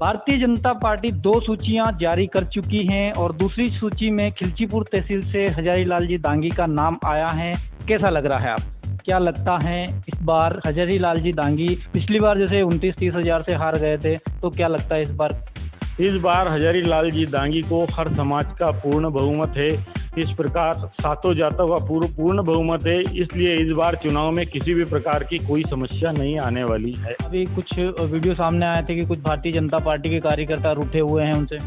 Bharatiya Janata party 2 सूचियां जारी कर चुकी हैं और दूसरी सूची में खिलचीपुर तहसील से हजारीलाल जी दांगी का नाम आया है। कैसा लग रहा है आप? क्या लगता है इस बार हजारीलाल जी दांगी पिछली बार जैसे 29-30 हजार से हार गए थे, तो क्या लगता है इस बार हजारीलाल जी दांगी को हर समाज का पूर्ण बहुमत है। इस प्रकार सातों जातों का पूर्ण बहुमत है, इसलिए इस बार चुनाव में किसी भी प्रकार की कोई समस्या नहीं आने वाली है। अभी कुछ वीडियो सामने आए थे कि कुछ भारतीय जनता पार्टी के कार्यकर्ता रूठे हुए हैं उनसे।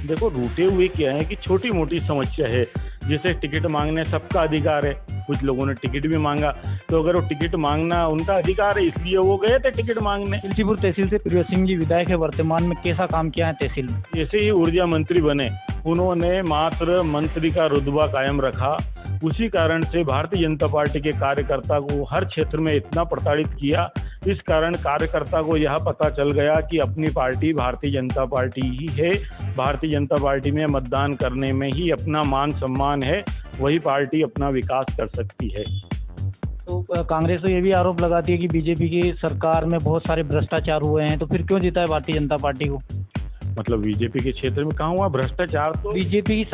देखो, रूठे हुए क्या है कि छोटी मोटी समस्या है, जैसे टिकट मांगने सबका अधिकार है। कुछ लोगों ने टिकट भी मांगा, तो अगर वो टिकट मांगना उनका अधिकार है, इसलिए वो गए थे टिकट मांगने। खिलचीपुर तहसील से प्रिय सिंह जी विधायक है, वर्तमान में कैसा काम किया है तहसील में? जैसे ही ऊर्जा मंत्री बने, उन्होंने मात्र मंत्री का रुतबा कायम रखा। उसी कारण से भारतीय जनता पार्टी के कार्यकर्ता को हर क्षेत्र में इतना प्रताड़ित किया, इस कारण कार्यकर्ता को यह पता चल गया कि अपनी पार्टी भारतीय जनता पार्टी ही है। भारतीय जनता पार्टी में मतदान करने में ही अपना मान सम्मान है, वही पार्टी अपना विकास कर सकती है। तो कांग्रेस तो ये भी आरोप लगाती है कि बीजेपी की सरकार में बहुत सारे भ्रष्टाचार हुए हैं, तो फिर क्यों जीता है भारतीय जनता पार्टी को? मतलब बीजेपी के क्षेत्र में कहाँ हुआ भ्रष्टाचार? तो बीजेपी की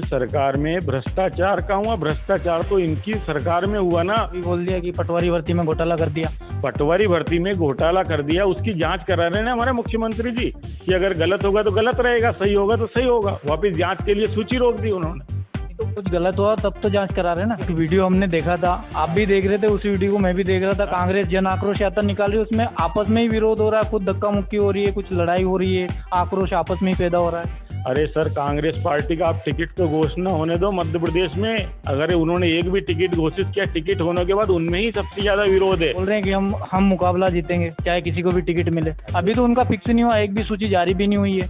सरकार में भ्रष्टाचार कहाँ हुआ? भ्रष्टाचार तो इनकी सरकार में हुआ ना। अभी बोल दिया कि पटवारी भर्ती में घोटाला कर दिया। पटवारी भर्ती में घोटाला कर दिया, उसकी जांच करा रहे हैं हमारे मुख्यमंत्री जी कि अगर गलत होगा तो गलत रहेगा, सही होगा तो सही होगा। वापिस जांच के लिए सूची रोक दी उन्होंने। तो कुछ गलत हुआ तब तो जांच करा रहे हैं ना। एक वीडियो हमने देखा था, आप भी देख रहे थे, उसी वीडियो को मैं भी देख रहा था। कांग्रेस जन आक्रोश यात्रा निकाल रही है, उसमें आपस में ही विरोध हो रहा है, खुद धक्का मुक्की हो रही है, कुछ लड़ाई हो रही है, आक्रोश आपस में ही पैदा हो रहा है। अरे सर, कांग्रेस पार्टी का आप टिकट तो घोषणा होने दो मध्य प्रदेश में। अगर उन्होंने एक भी टिकट घोषित किया, टिकट होने के बाद उनमें ही सबसे ज्यादा विरोध है। बोल रहे हैं कि हम मुकाबला जीतेंगे चाहे किसी को भी टिकट मिले। अभी तो उनका फिक्स नहीं हुआ, एक भी सूची जारी भी नहीं हुई है।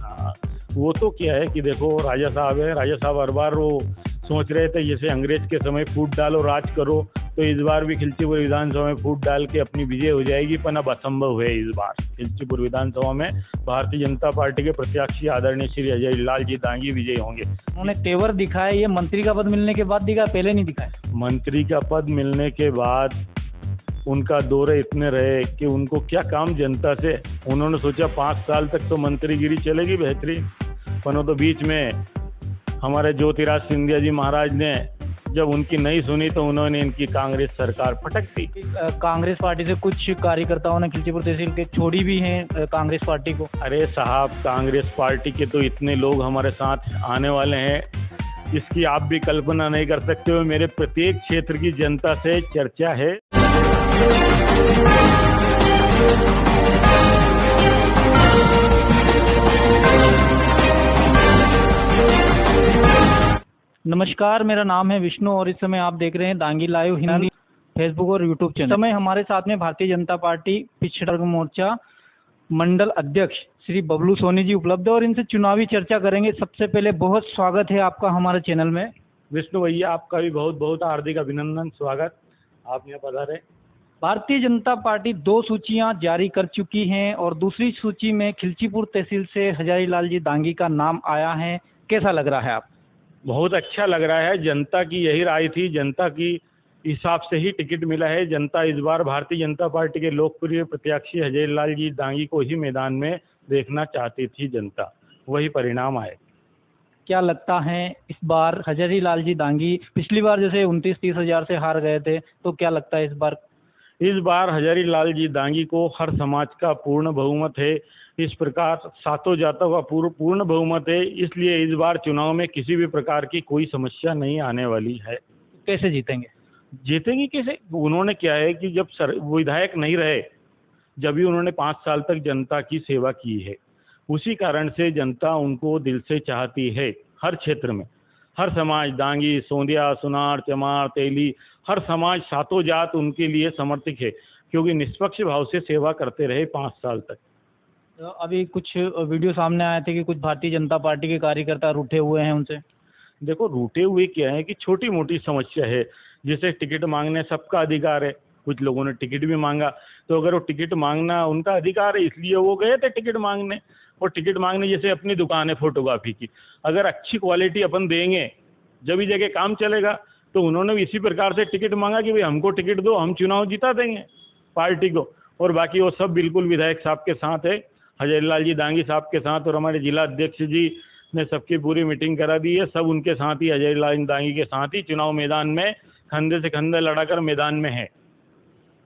वो तो क्या है कि देखो, राजा साहब है, राजा साहब हर बार वो सोच रहे थे जैसे अंग्रेज के समय फूट डालो राज करो, तो इस बार भी खिलचीपुर विधानसभा में फूट डाल के अपनी विजय हो जाएगी, पर अब असंभव है। इस बार खिलचीपुर विधानसभा में भारतीय जनता पार्टी के प्रत्याशी आदरणीय श्री हजारीलाल जी दांगी विजय होंगे। उन्होंने तेवर दिखाया, ये मंत्री का पद मिलने के बाद दिखा, पहले नहीं दिखाया। मंत्री का पद मिलने के बाद उनका दौरे इतने रहे कि उनको क्या काम जनता से। उन्होंने सोचा 5 साल तक तो मंत्रीगिरी चलेगी बेहतरीन, पर तो बीच में हमारे ज्योतिराज सिंधिया जी महाराज ने जब उनकी नहीं सुनी तो उन्होंने इनकी कांग्रेस सरकार पटक दी। कांग्रेस पार्टी से कुछ कार्यकर्ताओं ने खिलचीपुर तहसील के छोड़ी भी हैं कांग्रेस पार्टी को। अरे साहब, कांग्रेस पार्टी के तो इतने लोग हमारे साथ आने वाले हैं, इसकी आप भी कल्पना नहीं कर सकते हो। मेरे प्रत्येक क्षेत्र की जनता से चर्चा है। नमस्कार, मेरा नाम है विष्णु और इस समय आप देख रहे हैं दांगी लाइव हिंदी फेसबुक और यूट्यूब चैनल। इस समय हमारे साथ में भारतीय जनता पार्टी पिछड़ा वर्ग मोर्चा मंडल अध्यक्ष श्री बबलू सोनी जी उपलब्ध है और इनसे चुनावी चर्चा करेंगे। सबसे पहले बहुत स्वागत है आपका हमारे चैनल में। विष्णु भैया, आपका भी बहुत बहुत हार्दिक अभिनंदन, स्वागत, आप यहाँ पधारे। भारतीय जनता पार्टी 2 सूचियां जारी कर चुकी हैं और दूसरी सूची में खिलचीपुर तहसील से हजारीलाल जी दांगी का नाम आया है। कैसा लग रहा है आप? बहुत अच्छा लग रहा है। जनता की यही राय थी, जनता की हिसाब से ही टिकट मिला है। जनता इस बार भारतीय जनता पार्टी के लोकप्रिय प्रत्याशी हजारीलाल जी दांगी को ही मैदान में देखना चाहती थी जनता, वही परिणाम आए। क्या लगता है इस बार हजारीलाल जी दांगी पिछली बार जैसे 29-30 हजार से हार गए थे, तो क्या लगता है इस बार हजारीलाल जी दांगी को हर समाज का पूर्ण बहुमत है। इस प्रकार सातों जातों का पूर्ण बहुमत है, इसलिए इस बार चुनाव में किसी भी प्रकार की कोई समस्या नहीं आने वाली है। कैसे जीतेंगे कैसे? उन्होंने क्या है कि जब विधायक नहीं रहे, जब भी उन्होंने 5 साल तक जनता की सेवा की है, उसी कारण से जनता उनको दिल से चाहती है। हर क्षेत्र में हर समाज, दांगी, सोंदिया, सुनार, चमार, तेली, हर समाज, सातों जात उनके लिए समर्थित है, क्योंकि निष्पक्ष भाव से सेवा करते रहे 5 साल तक। अभी कुछ वीडियो सामने आए थे कि कुछ भारतीय जनता पार्टी के कार्यकर्ता रूठे हुए हैं उनसे। देखो, रूठे हुए क्या है कि छोटी मोटी समस्या है, जैसे टिकट मांगने सबका अधिकार है। कुछ लोगों ने टिकट भी मांगा, तो अगर वो टिकट मांगना उनका अधिकार है, इसलिए वो गए थे टिकट मांगने। और टिकट मांगने जैसे अपनी दुकान है फोटोग्राफी की, अगर अच्छी क्वालिटी अपन देंगे जब भी जगह काम चलेगा, तो उन्होंने भी इसी प्रकार से टिकट मांगा कि भाई हमको टिकट दो, हम चुनाव जिता देंगे पार्टी को। और बाकी वो सब बिल्कुल विधायक साहब के साथ है। हजारीलाल जी दांगी साहब के साथ, और हमारे जिला अध्यक्ष जी ने सबकी पूरी मीटिंग करा दी है। सब उनके साथ ही, हजारीलाल दांगी के साथ ही चुनाव मैदान में कंधे से कंधे लड़ाकर मैदान में है।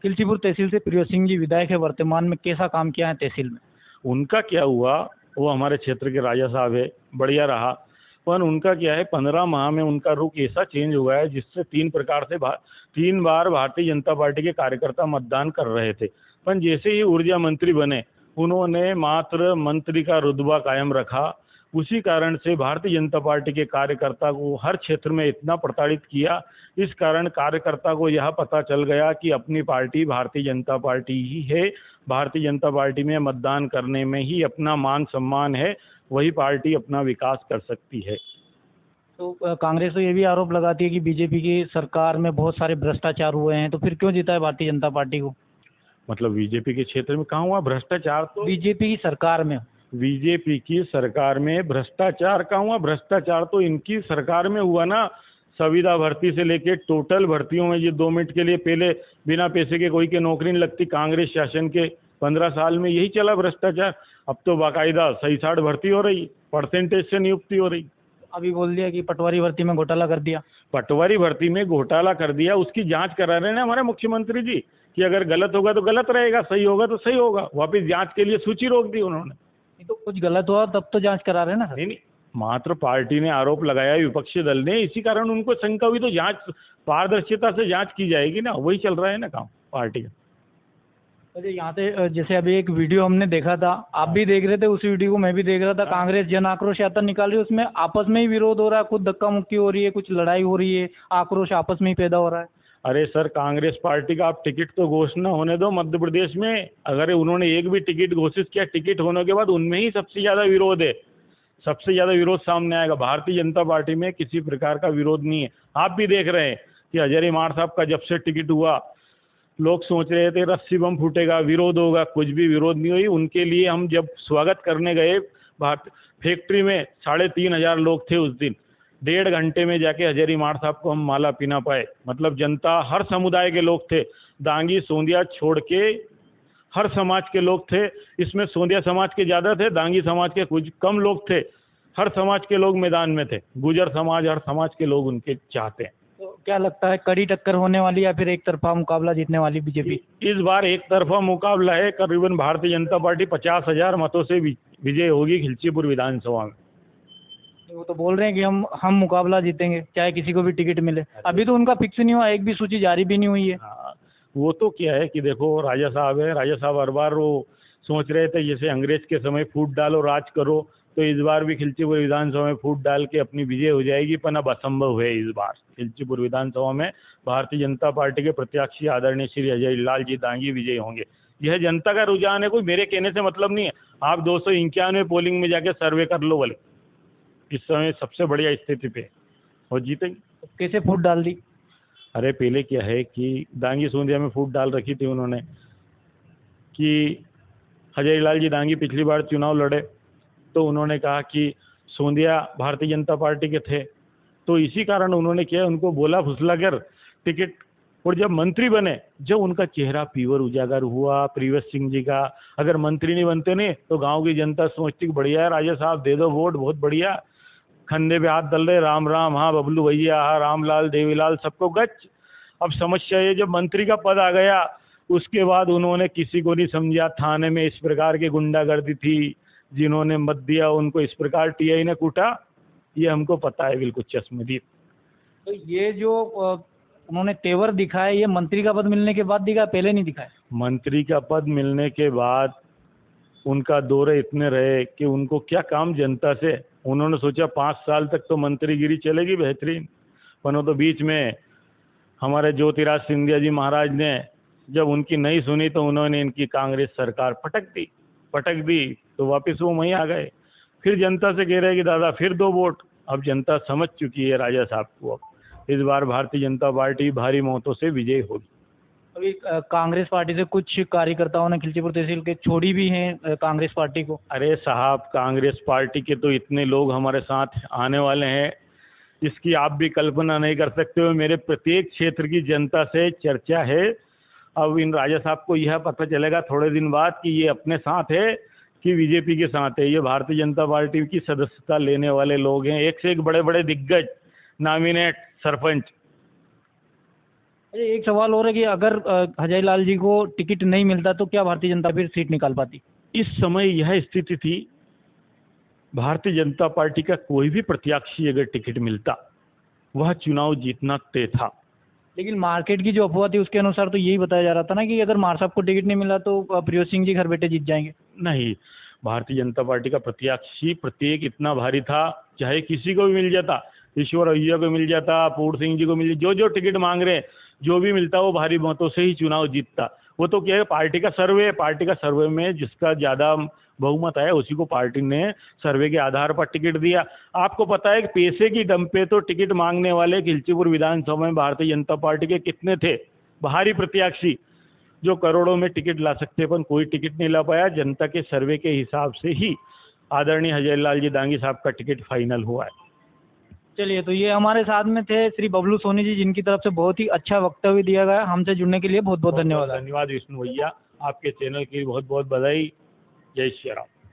खिलचीपुर तहसील से प्रिय सिंह जी विधायक है, वर्तमान में कैसा काम किया है तहसील में? उनका क्या हुआ, वो हमारे क्षेत्र के राजा साहब है, बढ़िया रहा। पर उनका क्या है, 15 माह में उनका रुख ऐसा चेंज हुआ है जिससे 3 बार भारतीय जनता पार्टी के कार्यकर्ता मतदान कर रहे थे। पर जैसे ही ऊर्जा मंत्री बने, उन्होंने मात्र मंत्री का रुतबा कायम रखा। उसी कारण से भारतीय जनता पार्टी के कार्यकर्ता को हर क्षेत्र में इतना प्रताड़ित किया। इस कारण कार्यकर्ता को यह पता चल गया कि अपनी पार्टी भारतीय जनता पार्टी ही है, भारतीय जनता पार्टी में मतदान करने में ही अपना मान सम्मान है, वही पार्टी अपना विकास कर सकती है। तो कांग्रेस तो ये भी आरोप लगाती है कि बीजेपी की सरकार में बहुत सारे भ्रष्टाचार हुए हैं, तो फिर क्यों जीता है भारतीय जनता पार्टी को? मतलब बीजेपी के क्षेत्र में कहाँ हुआ भ्रष्टाचार? तो बीजेपी की सरकार में, बीजेपी की सरकार में भ्रष्टाचार कहाँ हुआ? भ्रष्टाचार तो इनकी सरकार में हुआ ना। संविदा भर्ती से लेके टोटल भर्तियों में, ये 2 मिनट के लिए पहले बिना पैसे के कोई के नौकरी नहीं लगती, कांग्रेस शासन के 15 साल में यही चला भ्रष्टाचार। अब तो बाकायदा 60 भर्ती हो रही, परसेंटेज से नियुक्ति हो रही। अभी बोल दिया कि पटवारी भर्ती में घोटाला कर दिया। पटवारी भर्ती में घोटाला कर दिया, उसकी जांच करा रहे हैं हमारे मुख्यमंत्री जी कि अगर गलत होगा तो गलत रहेगा, सही होगा तो सही होगा। वापिस जांच के लिए सूची रोक दी उन्होंने। तो कुछ गलत हुआ तब तो जांच करा रहे हैं ना सर? नहीं, मात्र पार्टी ने आरोप लगाया, विपक्षी दल ने, इसी कारण उनको शंका हुई, तो जांच पारदर्शिता से जांच की जाएगी ना, वही चल रहा है ना काम पार्टी का। अरे यहाँ से जैसे अभी एक वीडियो हमने देखा था, आप भी देख रहे थे, उसी वीडियो को मैं भी देख रहा था, कांग्रेस जन आक्रोश यात्रा निकाल रही है, उसमें आपस में ही विरोध हो रहा है, कुछ धक्का मुक्की हो रही है, कुछ लड़ाई हो रही है, आक्रोश आपस में ही पैदा हो रहा है। अरे सर, कांग्रेस पार्टी का आप टिकट तो घोषणा होने दो मध्य प्रदेश में। अगर उन्होंने एक भी टिकट घोषित किया, टिकट होने के बाद उनमें ही सबसे ज़्यादा विरोध है, सबसे ज़्यादा विरोध सामने आएगा। भारतीय जनता पार्टी में किसी प्रकार का विरोध नहीं है। आप भी देख रहे हैं कि हजारीमार साहब का जब से टिकट हुआ, लोग सोच रहे थे रस्सी बम फूटेगा, विरोध होगा, कुछ भी विरोध नहीं हुई। उनके लिए हम जब स्वागत करने गए फैक्ट्री में, 3,500 लोग थे उस दिन। 1.5 घंटे में जाके हजारीमार साहब को हम माला पीना पाए। मतलब जनता, हर समुदाय के लोग थे, दांगी सोंदिया छोड़ के हर समाज के लोग थे। इसमें सोंदिया समाज के ज़्यादा थे, दांगी समाज के कुछ कम लोग थे। हर समाज के लोग मैदान में थे, गुजर समाज, हर समाज के लोग उनके चाहते हैं। तो क्या लगता है, कड़ी टक्कर होने वाली या फिर एक तरफा मुकाबला जीतने वाली बीजेपी? इस बार एक तरफा मुकाबला है। करीबन भारतीय जनता पार्टी 50,000 मतों से विजय होगी खिलचीपुर विधानसभा में। वो तो बोल रहे हैं कि हम मुकाबला जीतेंगे, चाहे किसी को भी टिकट मिले। अभी तो उनका फिक्स नहीं हुआ, एक भी सूची जारी भी नहीं हुई है। हाँ, वो तो क्या है कि देखो, राजा साहब है, राजा साहब हर बार वो सोच रहे थे जैसे अंग्रेज के समय फूट डालो राज करो, तो इस बार भी खिलचीपुर विधानसभा में फूट डाल के अपनी विजय हो जाएगी। पर अब असंभव है। इस बार खिलचीपुर विधानसभा में भारतीय जनता पार्टी के प्रत्याशी आदरणीय श्री हजारीलाल जी दांगी विजयी होंगे। यह जनता का रुझान है, कोई मेरे कहने से मतलब नहीं है। आप 291 पोलिंग में जाके सर्वे कर लो बोले, इस समय सबसे बढ़िया स्थिति पे और जीतेंगे। कैसे फूट डाल दी? अरे पहले क्या है कि दांगी सोंदिया में फूट डाल रखी थी उन्होंने कि हजारीलाल जी दांगी पिछली बार चुनाव लड़े तो उन्होंने कहा कि सोंदिया भारतीय जनता पार्टी के थे, तो इसी कारण उन्होंने किया, उनको बोला फुसला कर टिकट। और जब मंत्री बने, जब उनका चेहरा पीवर उजागर हुआ प्रिय सिंह जी का, अगर मंत्री नहीं बनते ने तो गांव की जनता सोचती कि बढ़िया है राजा साहब, दे दो वोट, बहुत बढ़िया, खंडे पे हाथ डल रहे, राम राम, हाँ बबलू भैया, हाँ रामलाल देवीलाल, सबको गच। अब समस्या ये, जब मंत्री का पद आ गया उसके बाद उन्होंने किसी को नहीं समझा। थाने में इस प्रकार की गुंडागर्दी थी, जिन्होंने मत दिया उनको इस प्रकार टीआई ने कूटा, ये हमको पता है बिल्कुल चश्मदीद। तो ये जो उन्होंने तेवर दिखाया, ये मंत्री का पद मिलने के बाद दिखा, पहले नहीं दिखाया? मंत्री का पद मिलने के बाद उनका दौरे इतने रहे कि उनको क्या काम जनता से। उन्होंने सोचा 5 साल तक तो मंत्रीगिरी चलेगी बेहतरीन, पर तो बीच में हमारे ज्योतिराज सिंधिया जी महाराज ने जब उनकी नहीं सुनी तो उन्होंने इनकी कांग्रेस सरकार पटक दी तो वापस वो वहीं आ गए। फिर जनता से कह रहे कि दादा फिर 2 वोट। अब जनता समझ चुकी है राजा साहब को। अब इस बार भारतीय जनता पार्टी भारी मतों से विजयी होगी। अभी कांग्रेस पार्टी से कुछ कार्यकर्ताओं ने खिलचीपुर तहसील के छोड़ी भी हैं कांग्रेस पार्टी को। अरे साहब, कांग्रेस पार्टी के तो इतने लोग हमारे साथ आने वाले हैं, इसकी आप भी कल्पना नहीं कर सकते हो। मेरे प्रत्येक क्षेत्र की जनता से चर्चा है। अब इन राजा साहब को यह पता चलेगा थोड़े दिन बाद कि ये अपने साथ है कि बीजेपी के साथ है। ये भारतीय जनता पार्टी की सदस्यता लेने वाले लोग हैं, एक से एक बड़े बड़े दिग्गज नॉमिनेट सरपंच। एक सवाल और है कि अगर हजारीलाल जी को टिकट नहीं मिलता तो क्या भारतीय जनता फिर सीट निकाल पाती? इस समय यह स्थिति थी, भारतीय जनता पार्टी का कोई भी प्रत्याशी अगर टिकट मिलता वह चुनाव जीतना तय था। लेकिन मार्केट की जो अफवाह थी उसके अनुसार तो यही बताया जा रहा था ना कि अगर मार साहब को टिकट नहीं मिला तो प्रियोत सिंह जी घर बैठे जीत जाएंगे। नहीं, भारतीय जनता पार्टी का प्रत्याशी प्रत्येक इतना भारी था, चाहे किसी को भी मिल जाता, ईश्वर अय्या को मिल जाता, पूर्ण सिंह जी को मिल, जो जो टिकट मांग रहे हैं जो भी मिलता वो भारी मतों से ही चुनाव जीतता। वो तो क्या है, पार्टी का सर्वे में जिसका ज़्यादा बहुमत आया उसी को पार्टी ने सर्वे के आधार पर टिकट दिया। आपको पता है कि पैसे की दम पे तो टिकट मांगने वाले खिलचीपुर विधानसभा में भारतीय जनता पार्टी के कितने थे भारी प्रत्याशी जो करोड़ों में टिकट ला सकते, पर कोई टिकट नहीं ला पाया। जनता के सर्वे के हिसाब से ही आदरणीय हजारीलाल जी दांगी साहब का टिकट फाइनल हुआ है। चलिए, तो ये हमारे साथ में थे श्री बबलू सोनी जी, जिनकी तरफ से बहुत ही अच्छा वक्तव्य दिया गया। हमसे जुड़ने के लिए बहुत बहुत धन्यवाद। धन्यवाद विष्णु भैया, आपके चैनल की बहुत बहुत बधाई। जय श्री राम।